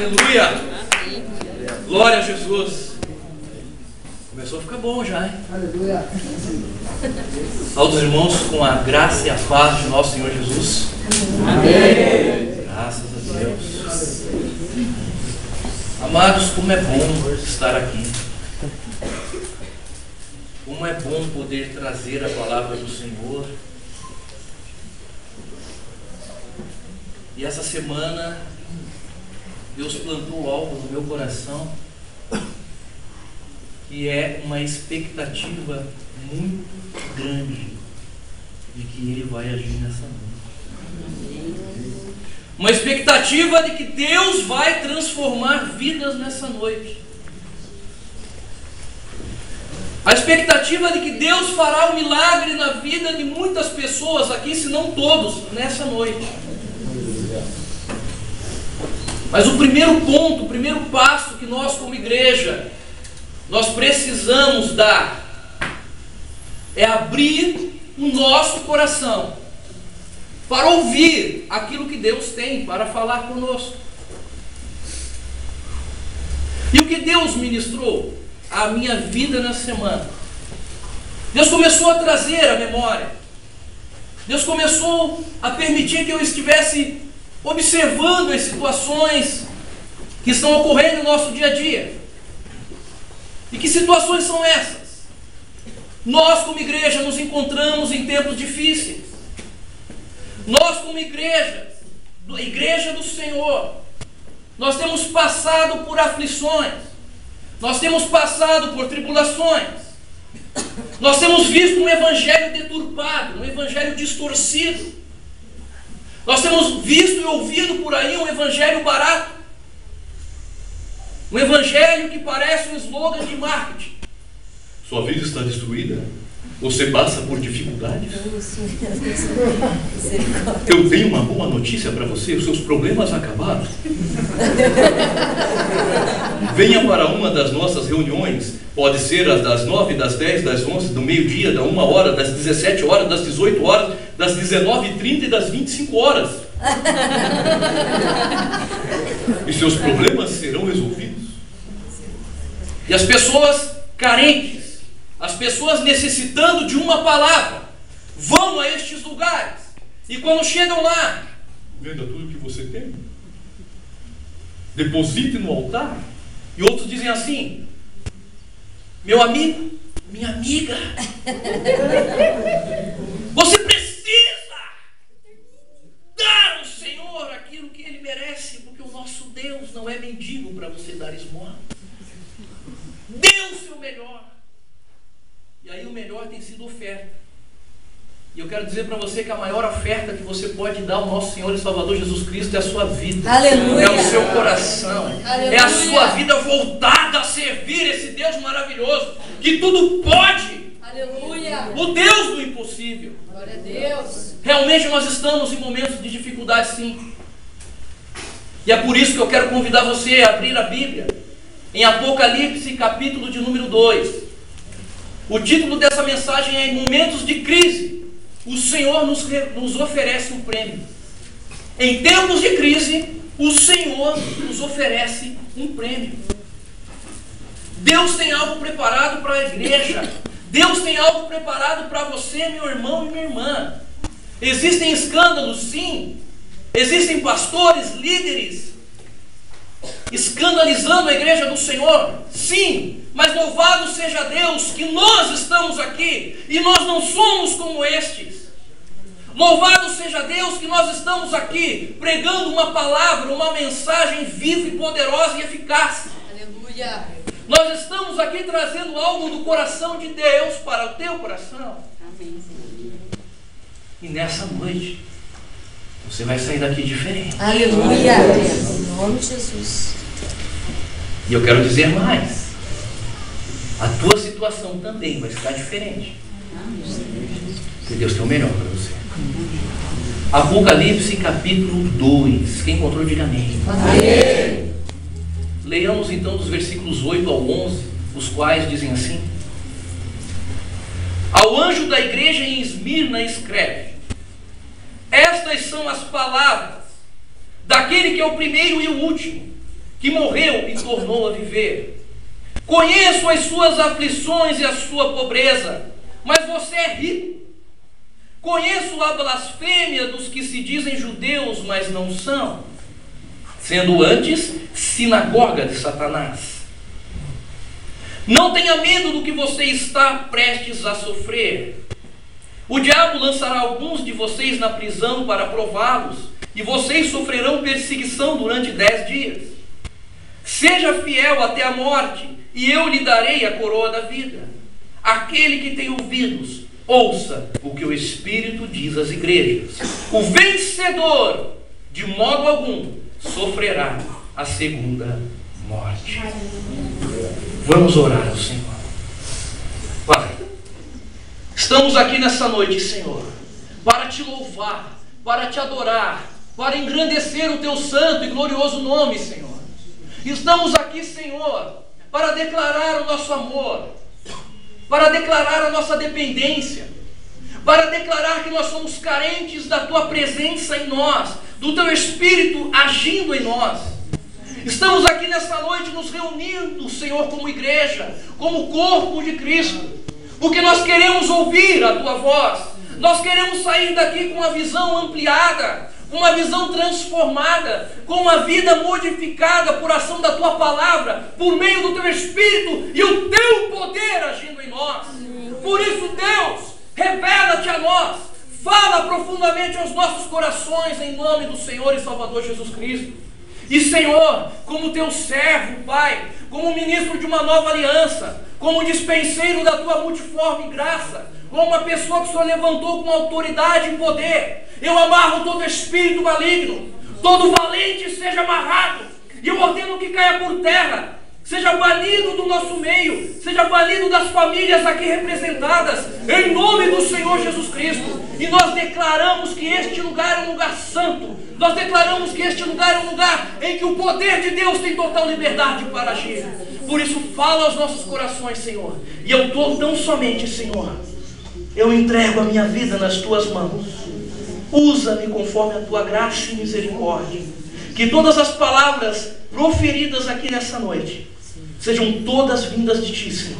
Aleluia! Glória a Jesus! Começou a ficar bom já, hein? Aleluia! Saúde os irmãos com a graça e a paz de nosso Senhor Jesus. Amém! Graças a Deus. Amados, como é bom estar aqui. Como é bom poder trazer a palavra do Senhor. E essa semana Deus plantou algo no meu coração, que é uma expectativa muito grande de que Ele vai agir nessa noite. Uma expectativa de que Deus vai transformar vidas nessa noite. A expectativa de que Deus fará um milagre na vida de muitas pessoas aqui, se não todos, nessa noite. Mas o primeiro ponto, o primeiro passo que nós como igreja, nós precisamos dar, é abrir o nosso coração para ouvir aquilo que Deus tem para falar conosco. E o que Deus ministrou à minha vida nessa semana? Deus começou a trazer a memória. Deus começou a permitir que eu estivesse observando as situações que estão ocorrendo no nosso dia a dia. E que situações são essas? Nós como igreja nos encontramos em tempos difíceis. Nós como igreja do Senhor, nós temos passado por aflições. Nós temos passado por tribulações. Nós temos visto um evangelho deturpado, um evangelho distorcido. Nós temos visto e ouvido por aí um evangelho barato. Um evangelho que parece um slogan de marketing. Sua vida está destruída? Você passa por dificuldades? Eu tenho uma boa notícia para você: os seus problemas acabaram. Venha para uma das nossas reuniões. Pode ser as das 9, das 10, das 11, do meio-dia, da 1 hora, das 17 horas, das 18 horas, das 19h30 e das 25 horas. E seus problemas serão resolvidos. E as pessoas carentes, as pessoas necessitando de uma palavra, vão a estes lugares. E quando chegam lá, venda tudo que você tem, deposite no altar. E outros dizem assim: meu amigo, minha amiga, você precisa dar ao Senhor aquilo que Ele merece, porque o nosso Deus não é mendigo para você dar esmola. Dê o seu melhor. E aí o melhor tem sido oferta. E eu quero dizer para você que a maior oferta que você pode dar ao nosso Senhor e Salvador Jesus Cristo é a sua vida. Aleluia. É o seu coração. Aleluia. É a sua vida voltada a servir esse Deus maravilhoso, que tudo pode. Aleluia. O Deus do impossível. Glória a Deus. Realmente nós estamos em momentos de dificuldade, sim. E é por isso que eu quero convidar você a abrir a Bíblia em Apocalipse, capítulo de número 2. O título dessa mensagem é: em momentos de crise, o Senhor nos oferece um prêmio. Em tempos de crise, o Senhor nos oferece um prêmio. Deus tem algo preparado para a igreja. Deus tem algo preparado para você, meu irmão e minha irmã. Existem escândalos, sim. Existem pastores, líderes escandalizando a igreja do Senhor, sim. Mas louvado seja Deus que nós estamos aqui e nós não somos como estes. Louvado seja Deus que nós estamos aqui pregando uma palavra, uma mensagem viva e poderosa e eficaz. Aleluia. Nós estamos aqui trazendo algo do coração de Deus para o teu coração. Amém. E nessa noite você vai sair daqui diferente. Aleluia. Em nome de Jesus. E eu quero dizer mais: a tua situação também vai ficar diferente. Porque Deus tem o melhor para você. Apocalipse capítulo 2. Quem encontrou, diga amém. Amém. Leiamos então dos versículos 8 ao 11, os quais dizem assim: ao anjo da igreja em Esmirna escreve: estas são as palavras daquele que é o primeiro e o último, que morreu e tornou a viver. Conheço as suas aflições e a sua pobreza, mas você é rico. Conheço a blasfêmia dos que se dizem judeus, mas não são, sendo antes sinagoga de Satanás. Não tenha medo do que você está prestes a sofrer. O diabo lançará alguns de vocês na prisão para prová-los, e vocês sofrerão perseguição durante 10 dias. Seja fiel até a morte, e eu lhe darei a coroa da vida. Aquele que tem ouvidos, ouça o que o Espírito diz às igrejas. O vencedor, de modo algum, sofrerá a segunda morte. Vamos orar ao Senhor. Pai, estamos aqui nessa noite, Senhor, para te louvar, para te adorar, para engrandecer o teu santo e glorioso nome, Senhor. Estamos aqui, Senhor, para declarar o nosso amor, para declarar a nossa dependência, para declarar que nós somos carentes da tua presença em nós, do teu Espírito agindo em nós. Estamos aqui nessa noite nos reunindo, Senhor, como igreja, como corpo de Cristo, porque nós queremos ouvir a tua voz. Nós queremos sair daqui com uma visão ampliada, com uma visão transformada, com uma vida modificada por ação da tua palavra, por meio do teu Espírito e o teu poder agindo em nós. Por isso, Deus, revela-te a nós, fala profundamente aos nossos corações, em nome do Senhor e Salvador Jesus Cristo. E, Senhor, como teu servo, Pai, como ministro de uma nova aliança, como dispenseiro da tua multiforme graça, como uma pessoa que o Senhor levantou com autoridade e poder, eu amarro todo espírito maligno, todo valente seja amarrado, e eu ordeno que caia por terra, seja banido do nosso meio, seja banido das famílias aqui representadas, em nome do Senhor Jesus Cristo. E nós declaramos que este lugar é um lugar santo, nós declaramos que este lugar é um lugar em que o poder de Deus tem total liberdade para agir. Por isso, fala aos nossos corações, Senhor, e eu tão somente, Senhor, eu entrego a minha vida nas tuas mãos. Usa-me conforme a tua graça e misericórdia. Que todas as palavras proferidas aqui nessa noite sejam todas vindas de ti, Senhor.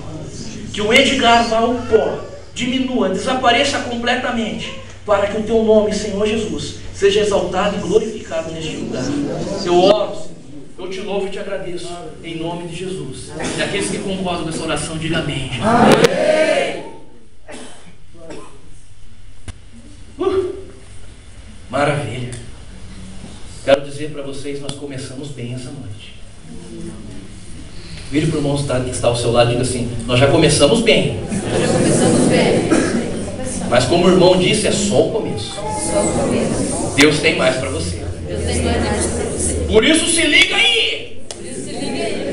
Que o Edgar vá ao pó, diminua, desapareça completamente, para que o teu nome, Senhor Jesus, seja exaltado e glorificado neste lugar. Eu oro, Senhor, eu te louvo e te agradeço, em nome de Jesus. E aqueles que concordam com essa oração, digam amém. Amém. Maravilha. Quero dizer para vocês, nós começamos bem essa noite. Vire para o irmão que está ao seu lado e diga assim: nós já começamos bem. Mas como o irmão disse, é só o começo. Deus tem mais para você. Por isso se liga aí.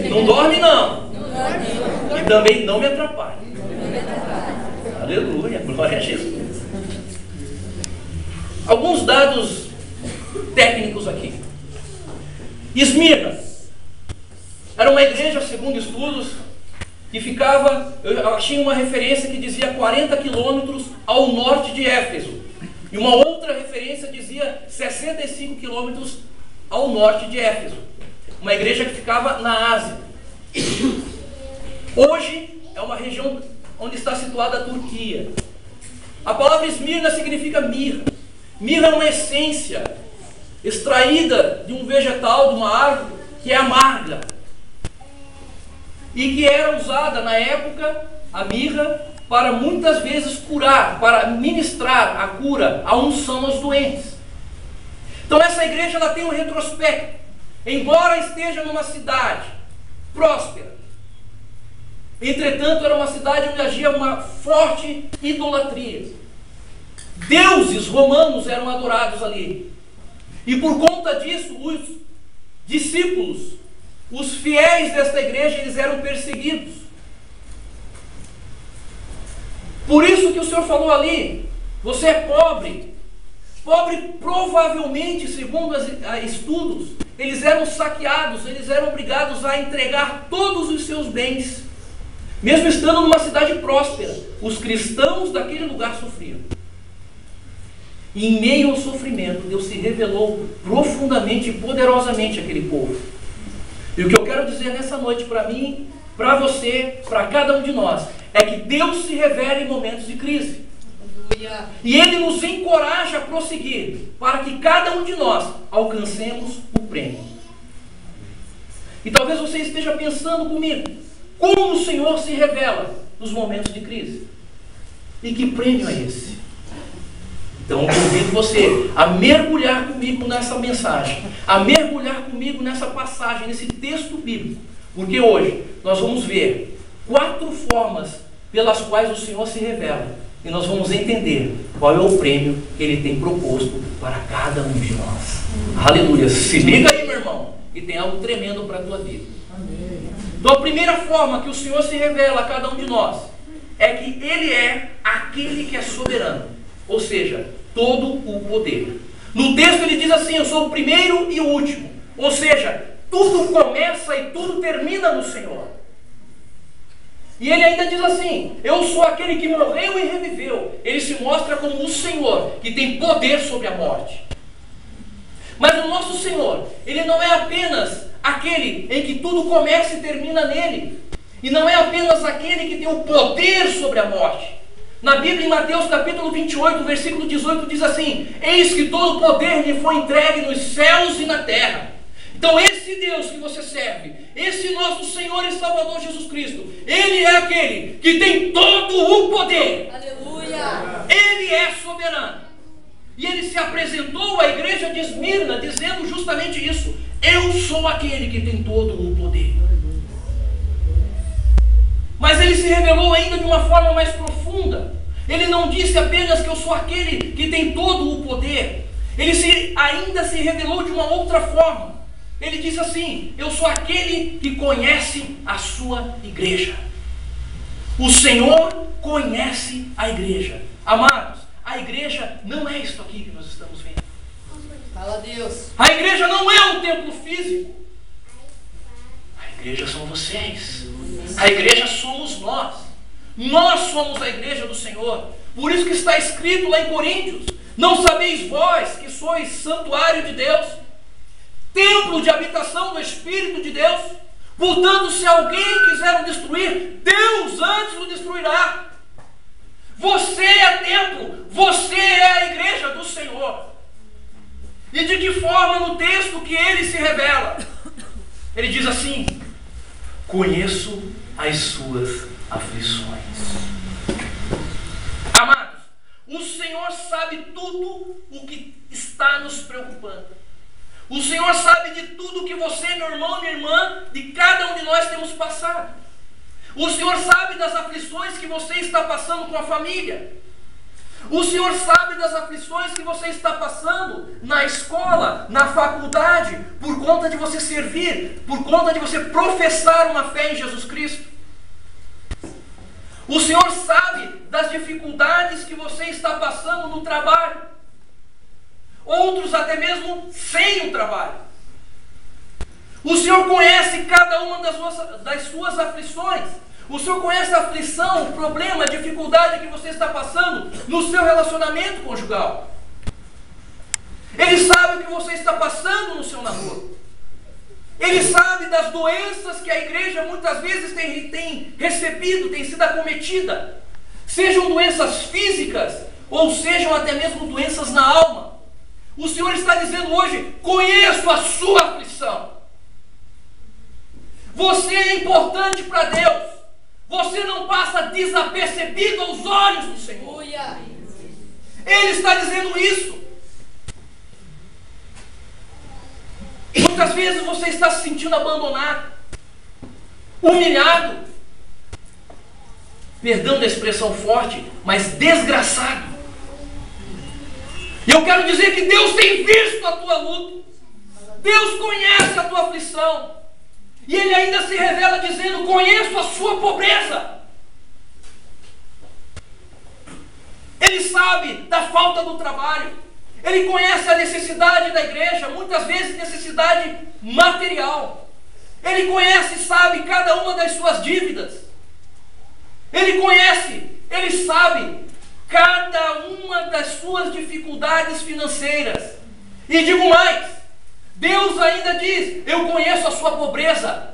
Não dorme não. E também não me atrapalhe. Aleluia, glória a Jesus. Alguns dados técnicos aqui. Esmirna era uma igreja, segundo estudos, que ficava, eu achei uma referência que dizia 40 quilômetros ao norte de Éfeso. E uma outra referência dizia 65 quilômetros ao norte de Éfeso. Uma igreja que ficava na Ásia. Hoje é uma região onde está situada a Turquia. A palavra Esmirna significa mirra. Mirra é uma essência extraída de um vegetal, de uma árvore, que é amarga. E que era usada na época, a mirra, para muitas vezes curar, para ministrar a cura, a unção aos doentes. Então essa igreja ela tem um retrospecto. Embora esteja numa cidade próspera, entretanto era uma cidade onde agia uma forte idolatria. Deuses romanos eram adorados ali. E por conta disso, os discípulos, os fiéis desta igreja, eles eram perseguidos. Por isso que o Senhor falou ali: você é pobre. Pobre provavelmente, segundo estudos, eles eram saqueados, eles eram obrigados a entregar todos os seus bens. Mesmo estando numa cidade próspera, os cristãos daquele lugar sofriam. E em meio ao sofrimento, Deus se revelou profundamente e poderosamente àquele povo. E o que eu quero dizer nessa noite para mim, para você, para cada um de nós, é que Deus se revela em momentos de crise. Aleluia. E Ele nos encoraja a prosseguir, para que cada um de nós alcancemos o prêmio. E talvez você esteja pensando comigo, como o Senhor se revela nos momentos de crise? E que prêmio é esse? Então eu convido você a mergulhar comigo nessa mensagem, a mergulhar comigo nessa passagem, nesse texto bíblico. Porque hoje nós vamos ver 4 formas pelas quais o Senhor se revela. E nós vamos entender qual é o prêmio que Ele tem proposto para cada um de nós. Aleluia! Se liga aí, meu irmão, e tem algo tremendo para a tua vida. Então a primeira forma que o Senhor se revela a cada um de nós é que Ele é aquele que é soberano. Ou seja, todo o poder. No texto ele diz assim: eu sou o primeiro e o último. Ou seja, tudo começa e tudo termina no Senhor. E ele ainda diz assim: eu sou aquele que morreu e reviveu. Ele se mostra como o Senhor, que tem poder sobre a morte. Mas o nosso Senhor, Ele não é apenas aquele em que tudo começa e termina nele. E não é apenas aquele que tem o poder sobre a morte. Na Bíblia, em Mateus capítulo 28, versículo 18, diz assim: eis que todo o poder lhe foi entregue nos céus e na terra. Então esse Deus que você serve, esse nosso Senhor e Salvador Jesus Cristo, Ele é aquele que tem todo o poder. Aleluia. Ele é soberano. E Ele se apresentou à igreja de Esmirna dizendo justamente isso: eu sou aquele que tem todo o poder. Mas Ele se revelou ainda de uma forma mais profunda. Ele não disse apenas que eu sou aquele que tem todo o poder. Ele ainda se revelou de uma outra forma. Ele disse assim: eu sou aquele que conhece a sua igreja. O Senhor conhece a igreja. Amados, a igreja não é isso aqui que nós estamos vendo. Fala a Deus. A igreja não é um templo físico. A igreja são vocês. A igreja somos nós. Nós somos a igreja do Senhor. Por isso que está escrito lá em Coríntios: não sabeis vós que sois santuário de Deus, templo de habitação do Espírito de Deus? Portanto, se alguém quiser o destruir, Deus antes o destruirá. Você é templo, você é a igreja do Senhor. E de que forma no texto que Ele se revela? Ele diz assim: conheço as suas aflições. Amados, o Senhor sabe tudo o que está nos preocupando. O Senhor sabe de tudo que você, meu irmão, minha irmã, de cada um de nós temos passado. O Senhor sabe das aflições que você está passando com a família. O Senhor sabe das aflições que você está passando na escola, na faculdade, por conta de você servir, por conta de você professar uma fé em Jesus Cristo. O Senhor sabe das dificuldades que você está passando no trabalho. Outros até mesmo sem o trabalho. O Senhor conhece cada uma das suas aflições. O Senhor conhece a aflição, o problema, a dificuldade que você está passando no seu relacionamento conjugal. Ele sabe o que você está passando no seu namoro. Ele sabe das doenças que a igreja muitas vezes tem recebido, tem sido acometida. Sejam doenças físicas ou sejam até mesmo doenças na alma. O Senhor está dizendo hoje: conheço a sua aflição. Você é importante para Deus. Você não passa desapercebido aos olhos do Senhor. Ele está dizendo isso. Muitas vezes você está se sentindo abandonado, humilhado, perdão da expressão forte, mas desgraçado. E eu quero dizer que Deus tem visto a tua luta. Deus conhece a tua aflição. E Ele ainda se revela dizendo: conheço a sua pobreza. Ele sabe da falta do trabalho. Ele conhece a necessidade da igreja, muitas vezes necessidade material. Ele conhece e sabe cada uma das suas dívidas. Ele conhece, Ele sabe cada uma das suas dificuldades financeiras. E digo mais, Deus ainda diz: eu conheço a sua pobreza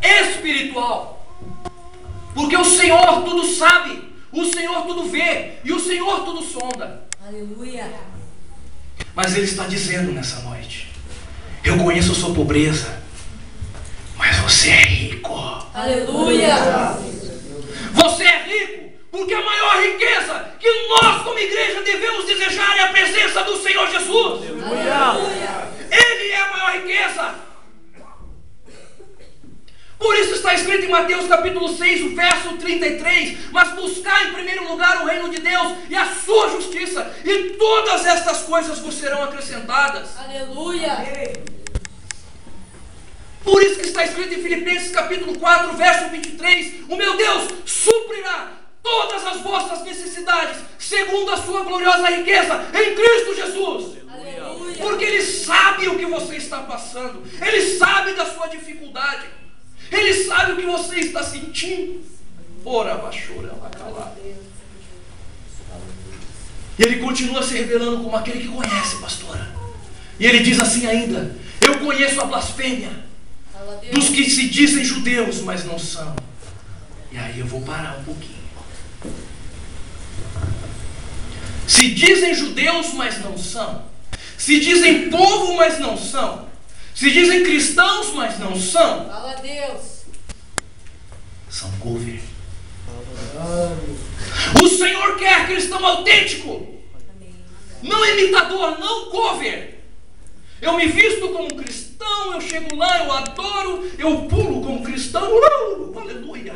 espiritual, porque o Senhor tudo sabe, o Senhor tudo vê e o Senhor tudo sonda. Aleluia. Mas Ele está dizendo nessa noite: eu conheço a sua pobreza, mas você é rico. Aleluia. Você é rico porque a maior riqueza que nós como igreja devemos desejar é a presença do Senhor Jesus. Aleluia. Ele é a maior riqueza. Por isso está escrito em Mateus capítulo 6, o verso 33: mas buscar em primeiro lugar o reino de Deus e a sua justiça, e todas estas coisas vos serão acrescentadas. Aleluia. Por isso que está escrito em Filipenses capítulo 4, verso 23: o meu Deus suprirá todas as vossas necessidades, segundo a sua gloriosa riqueza em Cristo Jesus. Aleluia. Porque Ele sabe o que você está passando, Ele sabe da sua dificuldade, Ele sabe o que você está sentindo. Ora, baixura, bacalá. E Ele continua se revelando como aquele que conhece, pastora. E Ele diz assim ainda: eu conheço a blasfêmia dos que se dizem judeus, mas não são. E aí eu vou parar um pouquinho. Se dizem judeus, mas não são. Se dizem povo, mas não são. Se dizem cristãos, mas não são. Fala a Deus. São cover. O Senhor quer cristão autêntico, não imitador, não cover. Eu me visto como cristão, eu chego lá, eu adoro, eu pulo como cristão, aleluia.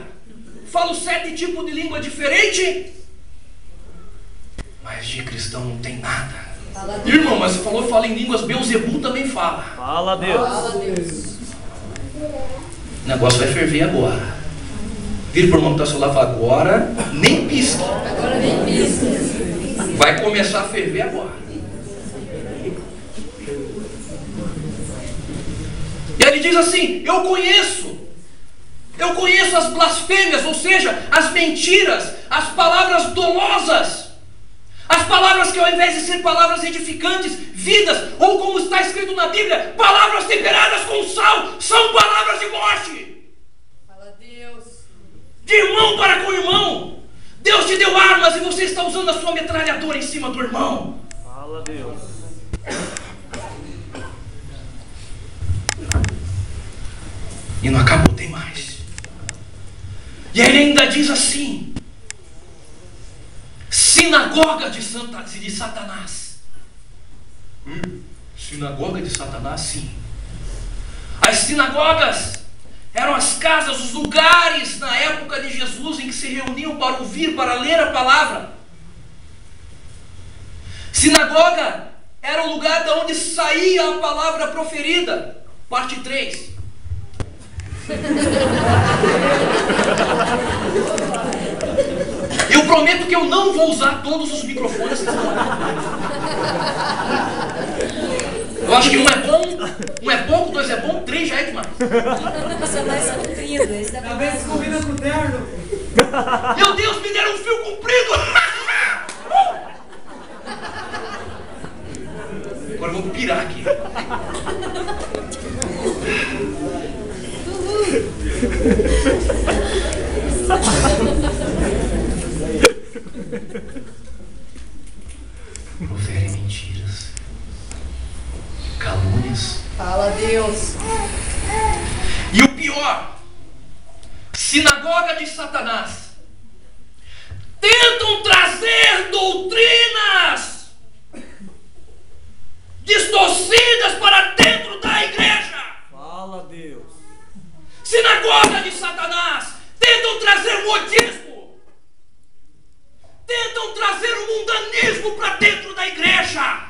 Falo 7 tipos de língua diferente, mas de cristão não tem nada. Irmão, mas você falou, fala em línguas, Beuzebu também fala. Fala a Deus. Fala a Deus. O negócio vai ferver agora. Vira para o irmão que está ao seu lado e fala: agora nem pisque. Agora nem pisca. Vai começar a ferver agora. E ele diz assim: eu conheço as blasfêmias, ou seja, as mentiras, as palavras dolosas, as palavras que ao invés de ser palavras edificantes, vidas, ou como está escrito na Bíblia, palavras temperadas com sal, são palavras de morte. Fala a Deus. De irmão para com irmão. Deus te deu armas e você está usando a sua metralhadora em cima do irmão. Fala a Deus. E não acabou, tem mais. E ele ainda diz assim: sinagoga de Satanás. Sinagoga de Satanás, sim. As sinagogas eram as casas, os lugares na época de Jesus em que se reuniam para ouvir, para ler a palavra. Sinagoga era o lugar de onde saía a palavra proferida. Parte 3. Eu prometo que eu não vou usar todos os microfones. Eu acho que um é bom, um é pouco, 2 é bom, 3 já é demais. Isso é mais comprido. Esse dá pra mais Combina com o terno. Meu Deus, me deram um fio comprido. Agora eu vou pirar aqui. Profere mentiras, calúnias. Fala a Deus. E o pior, sinagoga de Satanás, tentam trazer doutrinas distorcidas para dentro da igreja. Fala a Deus. Sinagoga de Satanás, tentam trazer modismo, tentam trazer o mundanismo para dentro da igreja.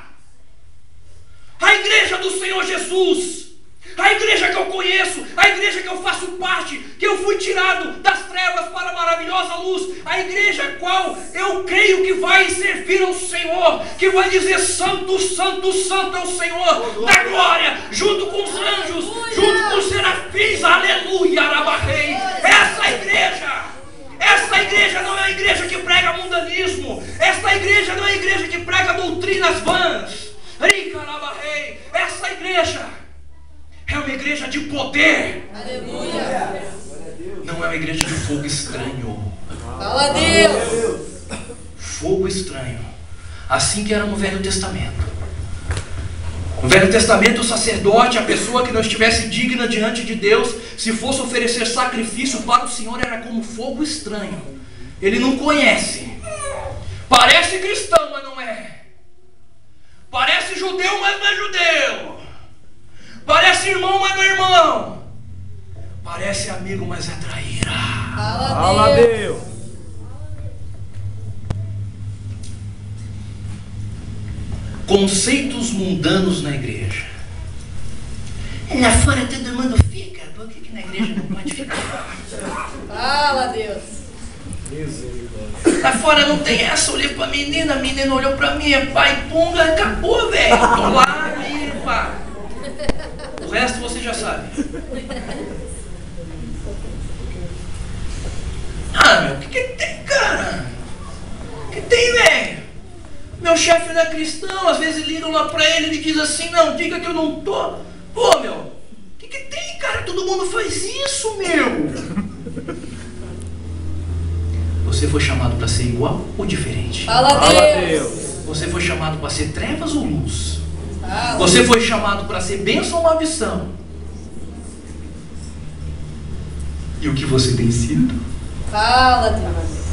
A igreja do Senhor Jesus, a igreja que eu conheço, a igreja que eu faço parte, que eu fui tirado das trevas para a maravilhosa luz, a igreja qual eu creio que vai servir ao Senhor, que vai dizer: santo, santo, santo é o Senhor da glória, junto com os anjos, junto com os serafins, aleluia, arabarrei. Essa igreja não é a igreja que prega mundanismo, essa igreja não é a igreja que prega doutrinas vãs. igreja é uma igreja de poder. Aleluia. Não é uma igreja de fogo estranho. Fala a Deus. Fogo estranho. Assim que era no Velho Testamento. No Velho Testamento, o sacerdote, a pessoa que não estivesse digna diante de Deus, se fosse oferecer sacrifício para o Senhor, era como fogo estranho. Ele não conhece. Parece cristão, mas não é. Parece judeu, mas não é judeu. Parece irmão, mas não é irmão. Parece amigo, mas é traíra. Fala a Deus. Conceitos mundanos na igreja. Lá fora todo mundo fica. Por que na igreja não pode ficar? Fala a Deus. Lá fora não tem essa. Olhei pra menina, a menina olhou pra mim, é pai, punga, acabou, velho. Tô lá, aí, pá. O resto você já sabe. Ah, meu, o que tem, cara? O que tem, velho? Meu chefe não é cristão, às vezes ligam lá pra ele e ele diz assim, não, diga que eu não tô. Pô, meu, o que tem, cara? Todo mundo faz isso, meu. Você foi chamado para ser igual ou diferente? Fala a Deus. Você foi chamado para ser trevas ou luz? Fala. Você foi chamado para ser bênção ou maldição? E o que você tem sido? Fala a Deus.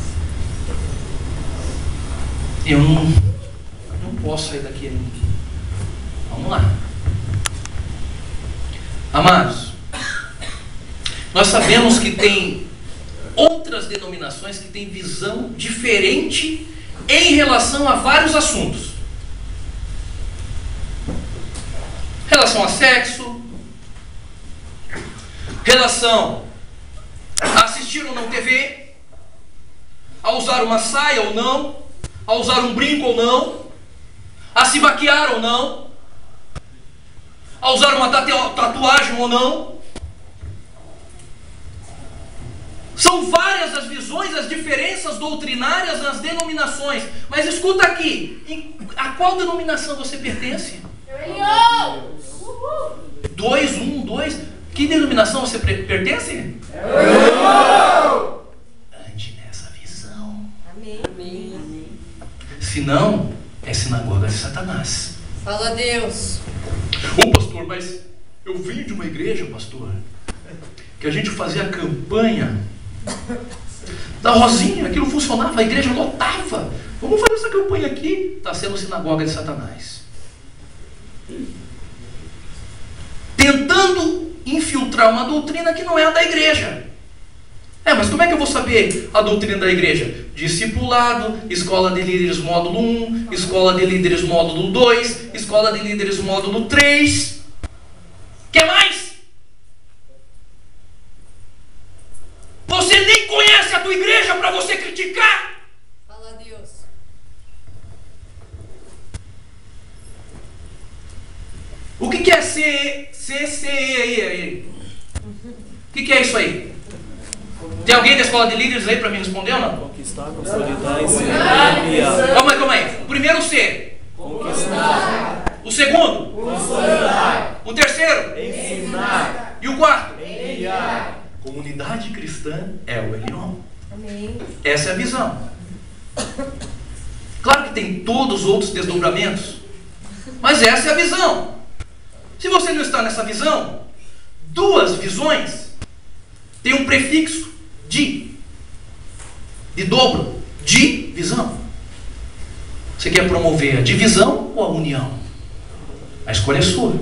Eu não posso sair daqui ainda. Vamos lá. Amados, nós sabemos que tem outras denominações que têm visão diferente em relação a vários assuntos. Relação a sexo, relação a assistir ou não TV, a usar uma saia ou não, a usar um brinco ou não, a se maquiar ou não, a usar uma tatuagem ou não. São várias as visões, as diferenças doutrinárias nas denominações. Mas escuta aqui, a qual denominação você pertence? Dois. Que denominação você pertence? Ande nessa visão. Amém. Se não, é sinagoga de Satanás. Fala a Deus. Ô pastor, mas eu vim de uma igreja, pastor, que a gente fazia campanha da Rosinha, aquilo funcionava, a igreja lotava. Vamos fazer essa campanha aqui. Está sendo sinagoga de Satanás, tentando infiltrar uma doutrina que não é a da igreja. Mas como é que eu vou saber a doutrina da igreja? Discipulado, escola de líderes módulo 1, escola de líderes módulo 2, escola de líderes módulo 3. Quer mais? Você nem conhece a tua igreja para você criticar. Fala a Deus. O que é CCE aí? O que é isso aí? Tem alguém da escola de líderes aí para me responder ou não? Conquistar, consolidar, ensinar. Calma aí. O primeiro C. Conquistar. O segundo. Consolidar. O terceiro. Ensinar. E o quarto. Enviar. Comunidade cristã é o Elion. Amém. Essa é a visão. Claro que tem todos os outros desdobramentos, mas essa é a visão. Se você não está nessa visão, duas visões têm um prefixo de dobro, divisão. Você quer promover a divisão ou a união? A escolha é sua.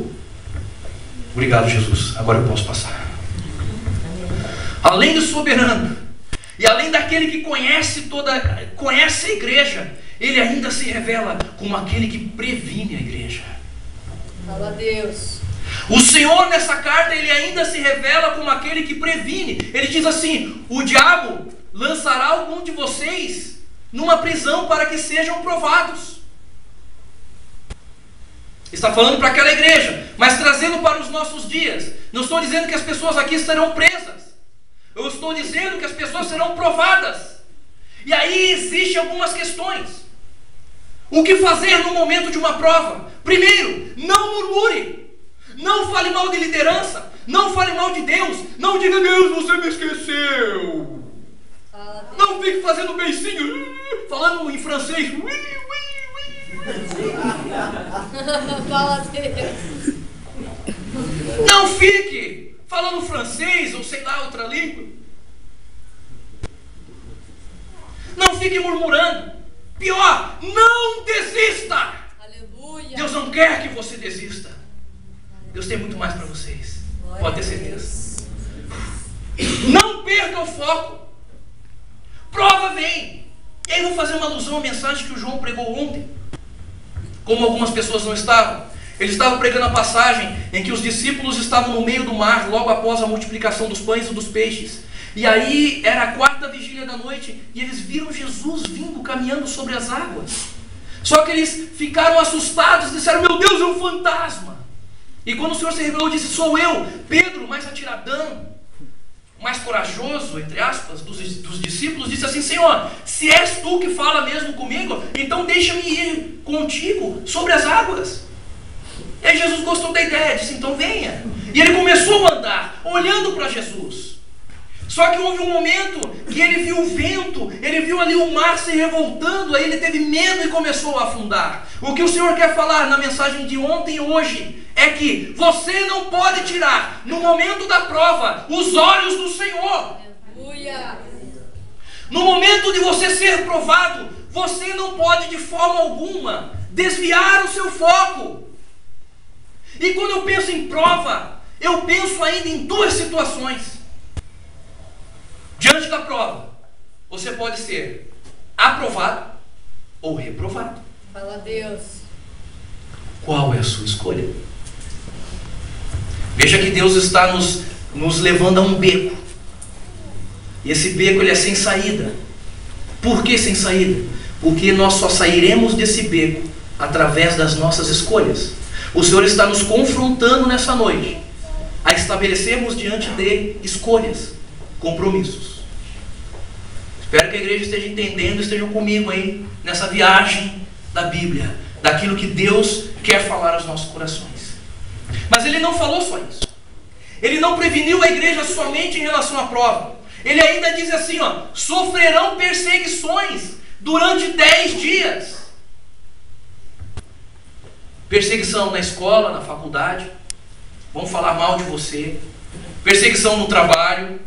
Obrigado, Jesus. Agora eu posso passar. Além do soberano e além daquele que conhece a igreja, ele ainda se revela como aquele que previne a igreja. Fala a Deus. O Senhor nessa carta, ele ainda se revela como aquele que previne. Ele diz assim: o diabo lançará algum de vocês numa prisão para que sejam provados. Está falando para aquela igreja, mas trazendo para os nossos dias. Não estou dizendo que as pessoas aqui serão presas. Eu estou dizendo que as pessoas serão provadas. E aí existem algumas questões. O que fazer no momento de uma prova? Primeiro, não murmure. Não fale mal de liderança. Não fale mal de Deus. Não diga, Deus, você me esqueceu. Fala Deus. Não fique fazendo beicinho, falando em francês. Fala Deus. Não fique falando francês ou sei lá, outra língua. Não fique murmurando. Pior, não desista. Aleluia. Deus não quer que você desista. Deus tem muito mais para vocês. Glória Pode ter a certeza. Não perca o foco. Prova vem. E aí eu vou fazer uma alusão à mensagem que o João pregou ontem. Como algumas pessoas não estavam. Ele estava pregando a passagem em que os discípulos estavam no meio do mar, logo após a multiplicação dos pães e dos peixes. E aí era a quarta vigília da noite, e eles viram Jesus vindo, caminhando sobre as águas. Só que eles ficaram assustados, disseram, meu Deus, é um fantasma. E quando o Senhor se revelou, disse, sou eu, Pedro, mais atiradão, mais corajoso, entre aspas, dos discípulos, disse assim, Senhor, se és tu que fala mesmo comigo, então deixa-me ir contigo sobre as águas. E aí Jesus gostou da ideia, disse, então venha. E ele começou a andar, olhando para Jesus. Só que houve um momento que ele viu o vento, ele viu ali o mar se revoltando, aí ele teve medo e começou a afundar. O que o Senhor quer falar na mensagem de ontem e hoje é que você não pode tirar, no momento da prova, os olhos do Senhor. Aleluia. No momento de você ser provado, você não pode de forma alguma desviar o seu foco. E quando eu penso em prova, eu penso ainda em duas situações. Diante da prova, você pode ser aprovado ou reprovado. Fala Deus. Qual é a sua escolha? Veja que Deus está nos levando a um beco. E esse beco ele é sem saída. Por que sem saída? Porque nós só sairemos desse beco através das nossas escolhas. O Senhor está nos confrontando nessa noite a estabelecermos diante de escolhas, compromissos. Espero que a igreja esteja entendendo, estejam comigo aí nessa viagem da Bíblia, daquilo que Deus quer falar aos nossos corações. Mas Ele não falou só isso. Ele não preveniu a igreja somente em relação à prova. Ele ainda diz assim, sofrerão perseguições durante 10 dias. Perseguição na escola, na faculdade, vão falar mal de você. Perseguição no trabalho,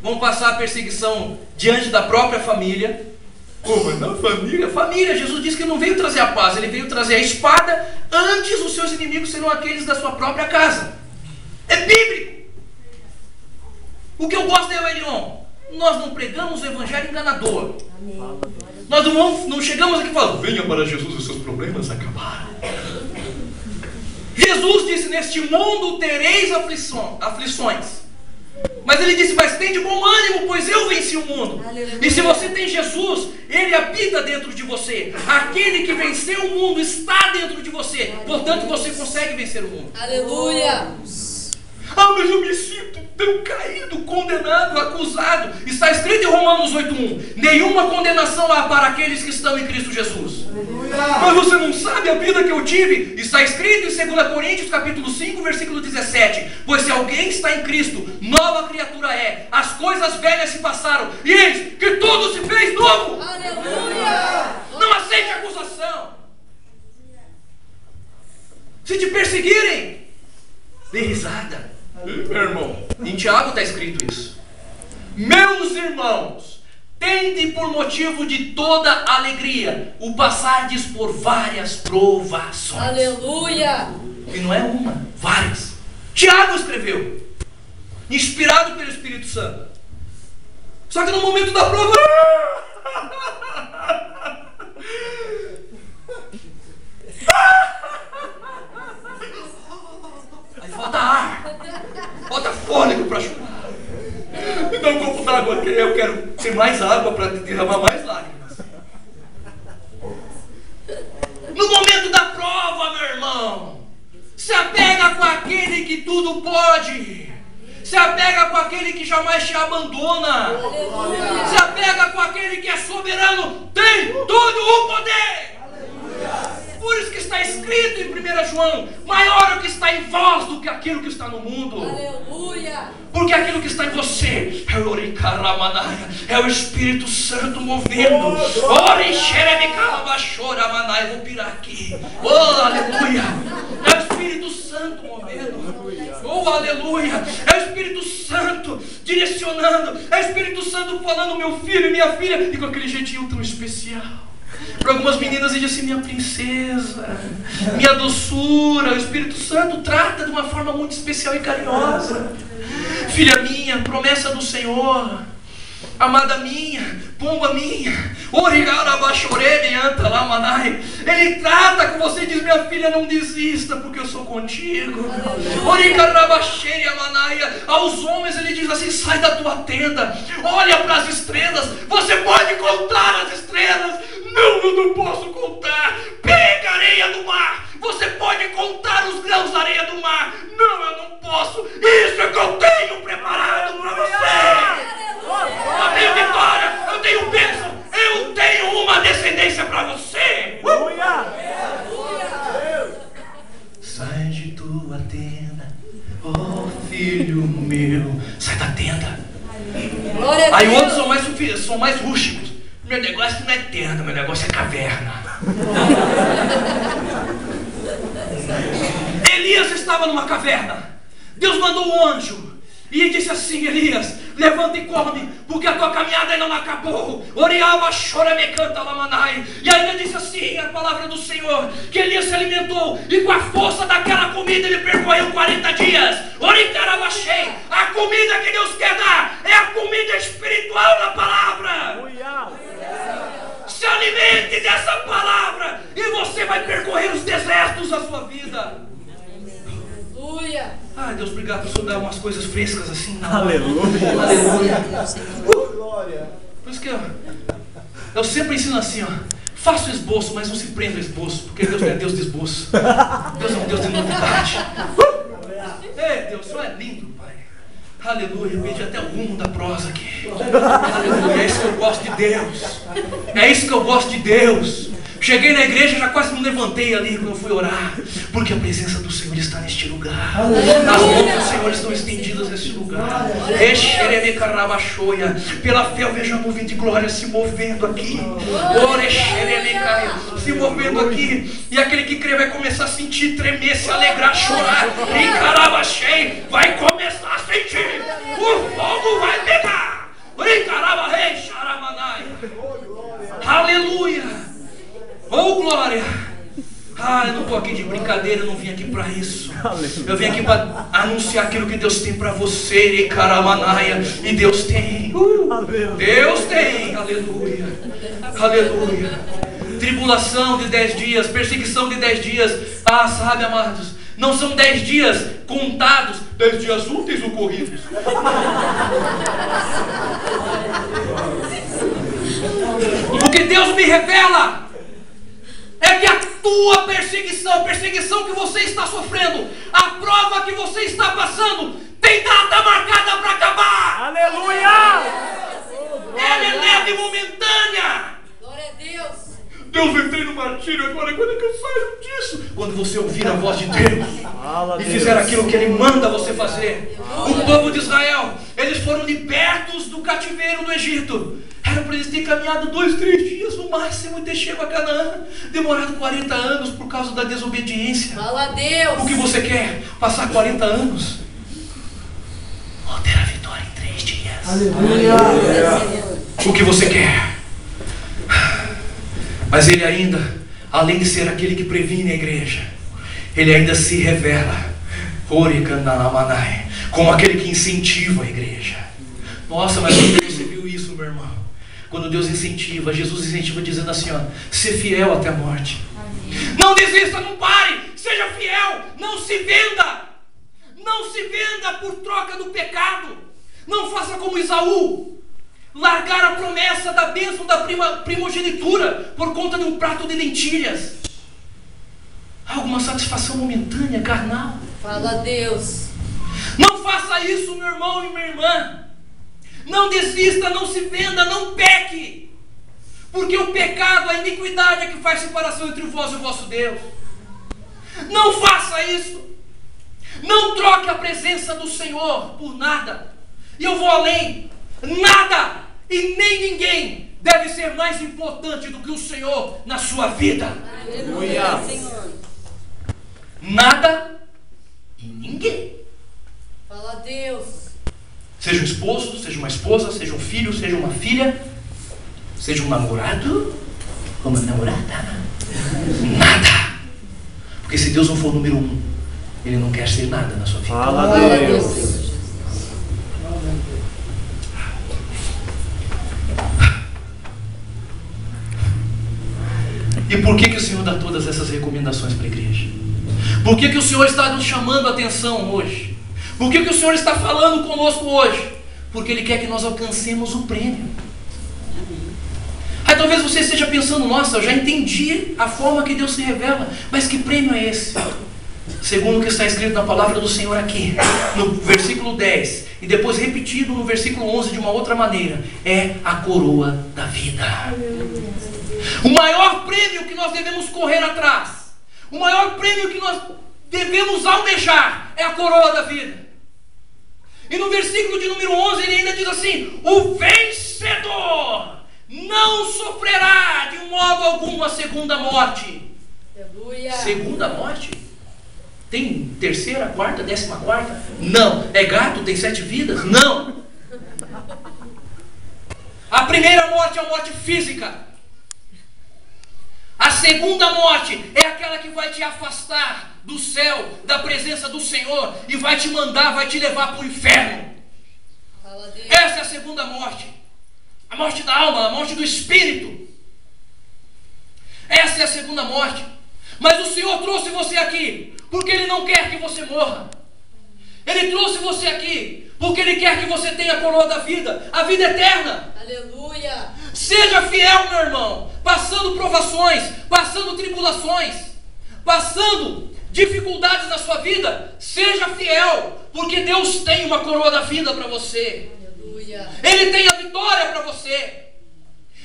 vão passar a perseguição diante da própria família. Como na família? Família, Jesus disse que não veio trazer a paz, Ele veio trazer a espada. Antes os seus inimigos serão aqueles da sua própria casa. É bíblico. O que eu gosto de Evangelion, nós não pregamos o evangelho enganador. Amém. Nós não chegamos aqui e falamos, venha para Jesus, os seus problemas acabaram. Jesus disse, neste mundo tereis aflições. Mas Ele disse, mas tem de bom ânimo, pois eu venci o mundo. Aleluia. E se você tem Jesus, Ele habita dentro de você. Aquele que venceu o mundo está dentro de você. Portanto, você consegue vencer o mundo. Aleluia. Mas eu me sinto tão caído, condenado, acusado. Está escrito em Romanos 8:1, nenhuma condenação há para aqueles que estão em Cristo Jesus. Mas você não sabe a vida que eu tive. Está escrito em 2 Coríntios capítulo 5, versículo 17, pois se alguém está em Cristo, nova criatura é. As coisas velhas se passaram, e eis que tudo se fez novo. Aleluia. Não aceite acusação. Se te perseguirem, dê risada. Meu irmão, em Tiago está escrito isso. Meus irmãos, tende por motivo de toda alegria o passardes por várias provações. Aleluia. E não é uma, várias. Tiago escreveu, inspirado pelo Espírito Santo. Só que no momento da prova, aí falta ar, falta fôlego para chorar. Me dá um copo d'água, porque eu quero ter mais água para derramar mais lágrimas. No momento da prova, meu irmão, se apega com aquele que tudo pode. Se apega com aquele que jamais te abandona. Aleluia. Se apega com aquele que é soberano, tem todo o poder. Por isso que está escrito em 1 João, maior é o que está em vós do que aquilo que está no mundo. Aleluia. Porque aquilo que está em você é o Espírito Santo movendo. Eu vou pirar aqui. Oh, aleluia. É o Espírito Santo movendo. Oh, aleluia. É o Espírito Santo direcionando. É o Espírito Santo falando, meu filho e minha filha, e com aquele jeitinho tão especial. Para algumas meninas ele diz assim, minha princesa, minha doçura. O Espírito Santo trata de uma forma muito especial e carinhosa. Filha minha, promessa do Senhor, amada minha, pomba minha, ele trata com você e diz, minha filha, não desista, porque eu sou contigo. Aos homens ele diz assim, sai da tua tenda, olha para as estrelas, você pode contar as estrelas? Não, eu não posso contar. Pega a areia do mar, você pode contar os grãos da areia do mar? Não, eu não posso. Isso é que eu tenho preparado para você. Eu tenho vitória, eu tenho bênção, eu tenho uma descendência para você. Sai de tua tenda, oh filho meu. Sai da tenda. Aí outros são mais rústicos. Meu negócio não é tenda, meu negócio é caverna. Elias estava numa caverna. Deus mandou um anjo e disse assim, Elias, levanta e come, porque a tua caminhada ainda não acabou. Oriava, chora, me canta, lamanai. E ainda disse assim, a palavra do Senhor, que Elias se alimentou, e com a força daquela comida ele percorreu 40 dias. Oricarabachei, a comida que Deus quer dar é a comida espiritual da palavra. Se alimente dessa palavra, e você vai percorrer os desertos da sua vida. Aleluia. Ai, Deus, obrigado por Senhor dar umas coisas frescas assim. Aleluia. Aleluia. Por isso que eu sempre ensino assim, ó. Faça o esboço, mas não se prenda ao esboço, porque Deus não é Deus de esboço. Deus é um Deus de novidade. Ei, Deus, o Senhor é lindo, Pai. Aleluia, eu perdi até o rumo da prosa aqui. Aleluia, é isso que eu gosto de Deus. É isso que eu gosto de Deus. Cheguei na igreja, já quase me levantei ali quando eu fui orar, porque a presença do Senhor está neste lugar. As mãos do Senhor estão estendidas neste lugar. Pela fé eu vejo a nuvem de glória se movendo aqui. Se movendo aqui. E aquele que crê vai começar a sentir, tremer, se alegrar, chorar. Vai começar a sentir. O fogo vai pegar. Aleluia. Oh, glória! Ah, eu não estou aqui de brincadeira, eu não vim aqui para isso. Eu vim aqui para anunciar aquilo que Deus tem para você, e Deus tem. Deus tem, aleluia. Aleluia. Tribulação de 10 dias, perseguição de 10 dias. Ah, sabe, amados, não são 10 dias contados, 10 dias úteis ou corridos. O que Deus me revela é que a tua perseguição, a perseguição que você está sofrendo, a prova que você está passando, tem data marcada para acabar. Aleluia! Ela é leve e momentânea. Glória a Deus. Deus, entrei no martírio agora, quando é que eu saio disso? Quando você ouvir a voz de Deus e fizer aquilo que Ele manda você fazer. O povo de Israel, eles foram libertos do cativeiro do Egito. Era para eles terem caminhado 2, 3 dias no máximo e ter chegado a Canaã. Demorado 40 anos por causa da desobediência. Fala a Deus. O que você quer? Passar 40 anos? Ou ter a vitória em 3 dias? Aleluia! O que você quer? Mas Ele ainda, além de ser aquele que previne a igreja, Ele ainda se revela como aquele que incentiva a igreja. Nossa, mas quando você viu isso, meu irmão? Quando Deus incentiva, Jesus incentiva dizendo assim, ó, ser fiel até a morte. Não desista, não pare, seja fiel, não se venda. Não se venda por troca do pecado. Não faça como Esaú, largar a promessa da bênção da primogenitura por conta de um prato de lentilhas. Alguma satisfação momentânea, carnal. Fala a Deus. Não faça isso, meu irmão e minha irmã. Não desista, não se venda, não peque. Porque o pecado, a iniquidade é que faz separação entre vós e o vosso Deus. Não faça isso. Não troque a presença do Senhor por nada. E eu vou além. Nada e nem ninguém deve ser mais importante do que o Senhor na sua vida. Aleluia, Senhor. Nada e ninguém. Fala a Deus. Seja um esposo, seja uma esposa, seja um filho, seja uma filha, seja um namorado ou uma namorada. Nada. Porque se Deus não for o número 1, Ele não quer ser nada na sua vida. Fala a Deus. E por que o Senhor dá todas essas recomendações para a igreja? Por que o Senhor está nos chamando a atenção hoje? Por que o Senhor está falando conosco hoje? Porque Ele quer que nós alcancemos o prêmio. Aí talvez você esteja pensando, nossa, eu já entendi a forma que Deus se revela, mas que prêmio é esse? Segundo o que está escrito na palavra do Senhor aqui, no versículo 10, e depois repetido no versículo 11 de uma outra maneira, é a coroa da vida. O maior prêmio que nós devemos correr atrás, o maior prêmio que nós devemos almejar é a coroa da vida. E no versículo de número 11 ele ainda diz assim: o vencedor não sofrerá de modo algum a segunda morte. Aleluia. Segunda morte? Tem terceira, quarta, 14ª? Não. É gato, tem 7 vidas? Não. A primeira morte é a morte física. A segunda morte é aquela que vai te afastar do céu, da presença do Senhor, e vai te mandar, vai te levar para o inferno. Fala a Deus. Essa é a segunda morte. A morte da alma, a morte do espírito. Essa é a segunda morte. Mas o Senhor trouxe você aqui porque Ele não quer que você morra. Ele trouxe você aqui porque Ele quer que você tenha a coroa da vida, a vida eterna. Aleluia. Seja fiel, meu irmão, passando provações, passando tribulações, passando dificuldades na sua vida. Seja fiel, porque Deus tem uma coroa da vida para você. Aleluia. Ele tem a vitória para você.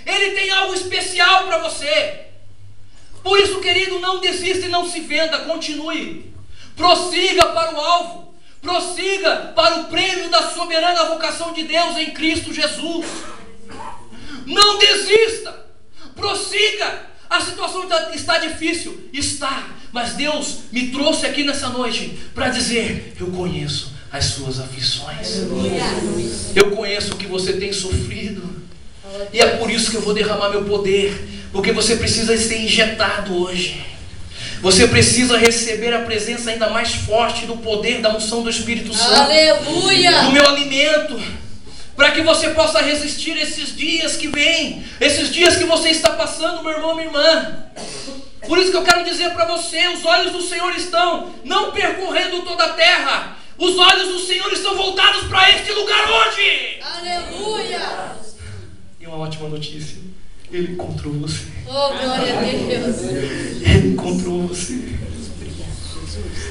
Ele tem algo especial para você. Por isso, querido, não desista e não se venda. Continue. Prossiga para o alvo. Prossiga para o prêmio da soberana vocação de Deus em Cristo Jesus. Não desista. Prossiga. A situação está difícil. Está. Mas Deus me trouxe aqui nessa noite para dizer: eu conheço as suas aflições. Eu conheço o que você tem sofrido. E é por isso que eu vou derramar meu poder. Porque você precisa ser injetado hoje. Você precisa receber a presença ainda mais forte do poder da unção do Espírito Santo. Aleluia. Do meu alimento. Para que você possa resistir esses dias que vêm. Esses dias que você está passando, meu irmão, minha irmã. Por isso que eu quero dizer para você: os olhos do Senhor estão não percorrendo toda a terra. Os olhos do Senhor estão voltados para este lugar hoje. Aleluia. E uma ótima notícia: Ele encontrou você. Oh, glória a Deus. Ele encontrou você.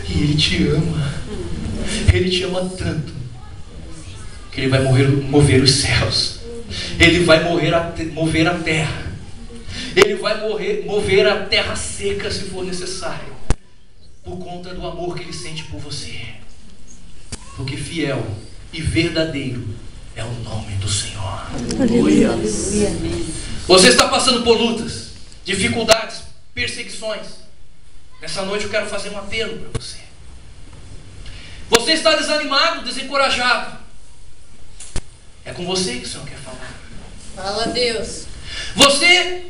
E Ele te ama. Ele te ama tanto que Ele vai mover os céus. Ele vai mover a terra. Ele vai mover a terra seca se for necessário, por conta do amor que Ele sente por você. Porque fiel e verdadeiro é o nome do Senhor. Aleluia. Você está passando por lutas, dificuldades, perseguições. Nessa noite eu quero fazer um apelo para você. Você está desanimado, desencorajado. É com você que o Senhor quer falar. Fala a Deus. Você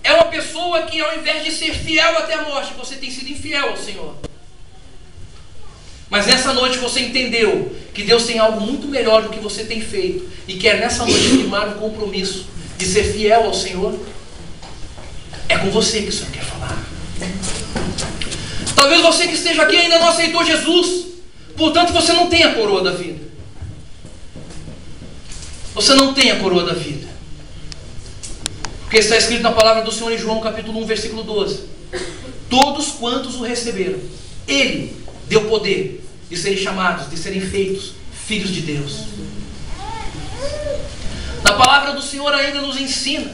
é uma pessoa que, ao invés de ser fiel até a morte, você tem sido infiel ao Senhor. Mas nessa noite você entendeu que Deus tem algo muito melhor do que você tem feito e quer nessa noite firmar um compromisso de ser fiel ao Senhor. É com você que o Senhor quer falar. Talvez você que esteja aqui ainda não aceitou Jesus, portanto você não tem a coroa da vida. Você não tem a coroa da vida. Porque está escrito na palavra do Senhor em João capítulo 1, versículo 12. Todos quantos o receberam, Ele deu poder de serem chamados, de serem feitos filhos de Deus. Na palavra do Senhor ainda nos ensina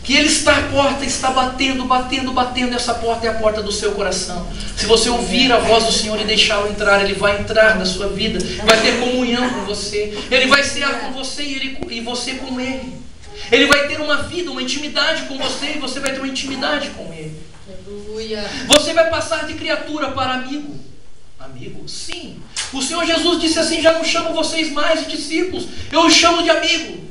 que Ele está à porta, está batendo, batendo, batendo. Essa porta é a porta do seu coração. Se você ouvir a voz do Senhor e deixá-lo entrar, Ele vai entrar na sua vida, vai ter comunhão com você, Ele vai cear com você e você com Ele. Ele vai ter uma vida, uma intimidade com você, e você vai ter uma intimidade com Ele. Aleluia. Você vai passar de criatura para amigo. Amigo? Sim. O Senhor Jesus disse assim: já não chamo vocês mais de discípulos, eu os chamo de amigo.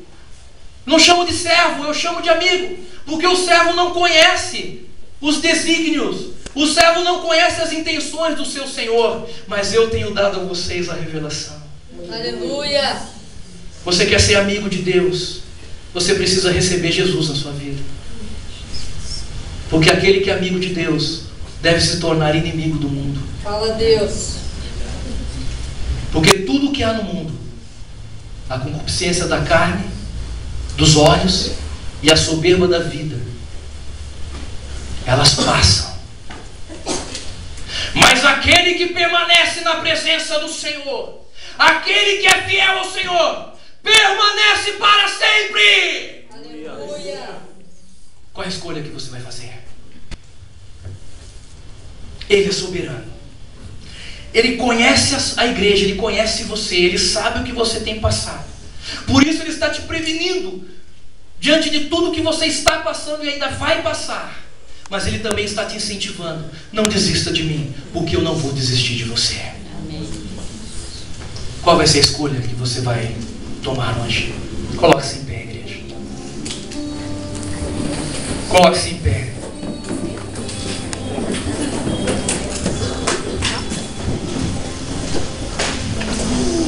Não chamo de servo, eu chamo de amigo. Porque o servo não conhece os desígnios, o servo não conhece as intenções do seu Senhor, mas eu tenho dado a vocês a revelação. Aleluia. Você quer ser amigo de Deus, você precisa receber Jesus na sua vida. Porque aquele que é amigo de Deus deve se tornar inimigo do mundo. Fala, Deus. Porque tudo que há no mundo, a concupiscência da carne, dos olhos e a soberba da vida, elas passam. Mas aquele que permanece na presença do Senhor, aquele que é fiel ao Senhor, permanece para sempre. Aleluia. Qual é a escolha que você vai fazer? Ele é soberano. Ele conhece a igreja, Ele conhece você, Ele sabe o que você tem passado. Por isso Ele está te prevenindo diante de tudo que você está passando e ainda vai passar. Mas Ele também está te incentivando: não desista de mim, porque eu não vou desistir de você. Amém. Qual vai ser a escolha que você vai tomar hoje? Coloque-se em pé, igreja. Coloque-se em pé.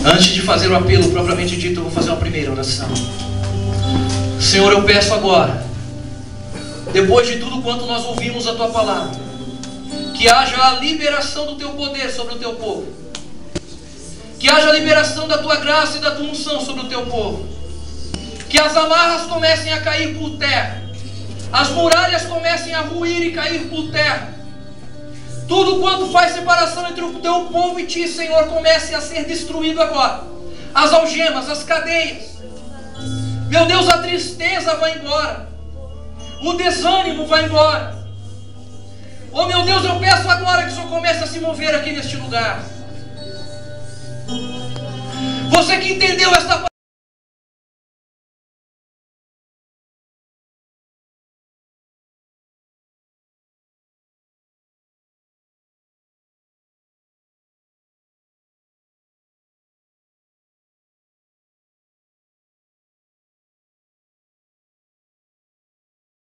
Antes de fazer o apelo propriamente dito, eu vou fazer uma primeira oração. Senhor, eu peço agora, depois de tudo quanto nós ouvimos a Tua palavra, que haja a liberação do Teu poder sobre o Teu povo, que haja a liberação da Tua graça e da Tua unção sobre o Teu povo, que as amarras comecem a cair por terra, as muralhas comecem a ruir e cair por terra. Tudo quanto faz separação entre o Teu povo e Ti, Senhor, comece a ser destruído agora. As algemas, as cadeias. Meu Deus, a tristeza vai embora. O desânimo vai embora. Oh meu Deus, eu peço agora que o Senhor comece a se mover aqui neste lugar. Você que entendeu esta palavra,